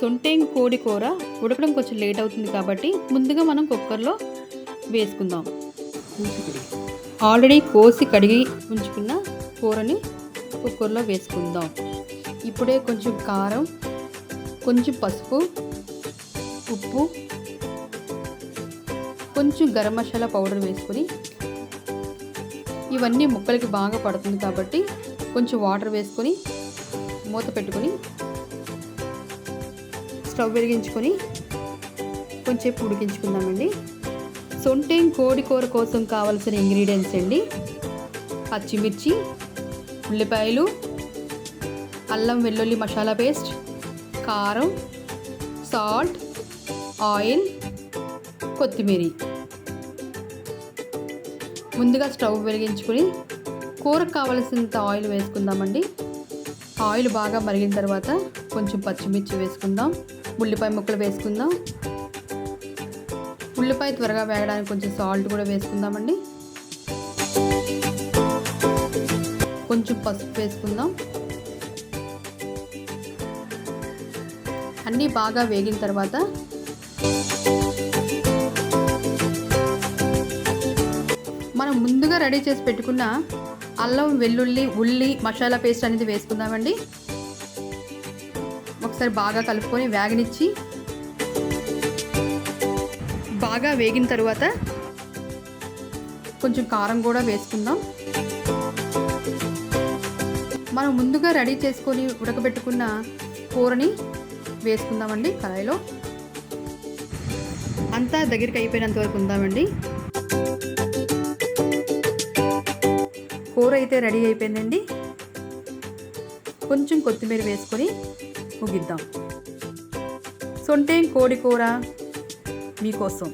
సొంటేం కోడి కూర ఉడకడం కొంచెం లేట్ అవుతుంది కాబట్టి ముందుగా మనం కుక్కర్లో వేసుకుందాం. ఆల్రెడీ కోసి కడిగి ఉంచుకున్న కూరని కుక్కర్లో వేసుకుందాం. ఇప్పుడే కొంచెం కారం, కొంచెం పసుపు, ఉప్పు, కొంచెం గరం మసాలా పౌడర్ వేసుకొని ఇవన్నీ ముక్కలకి బాగా పడుతుంది కాబట్టి కొంచెం వాటర్ వేసుకొని మూత పెట్టుకొని స్టవ్ వెలిగించుకొని కొంచెం ఉడికించుకుందామండి. సొంటేం కోడి కూర కోసం కావలసిన ఇంగ్రీడియంట్స్ అండి: పచ్చిమిర్చి, ఉల్లిపాయలు, అల్లం వెల్లుల్లి మసాలా పేస్ట్, కారం, సాల్ట్, ఆయిల్, కొత్తిమీర. ముందుగా స్టవ్ వెలిగించుకొని కూరకు కావలసినంత ఆయిల్ వేసుకుందామండి. ఆయిల్ బాగా మరిగిన తర్వాత కొంచెం పచ్చిమిర్చి వేసుకుందాం, ఉల్లిపాయ ముక్కలు వేసుకుందాం. ఉల్లిపాయ త్వరగా వేగడానికి కొంచెం సాల్ట్ కూడా వేసుకుందామండి. కొంచెం పసుపు వేసుకుందాం. అన్నీ బాగా వేగిన తర్వాత మనం ముందుగా రెడీ చేసి పెట్టుకున్న అల్లం వెల్లుల్లి ఉల్లి మసాలా పేస్ట్ అనేది వేసుకుందామండి. ఒకసారి బాగా కలుపుకొని వేగనిచ్చి బాగా వేగిన తర్వాత కొంచెం కారం కూడా వేసుకుందాం. మనం ముందుగా రెడీ చేసుకొని ఉడకబెట్టుకున్న కూరని వేసుకుందామండి. కడాయిలో అంతా దగ్గరికి అయిపోయినంత వరకు ఉందామండి. కూర అయితే రెడీ అయిపోయిందండి. కొంచెం కొత్తిమీర వేసుకొని ముగిద్దాం. సొంటేం కోడి కూర మీకోసం.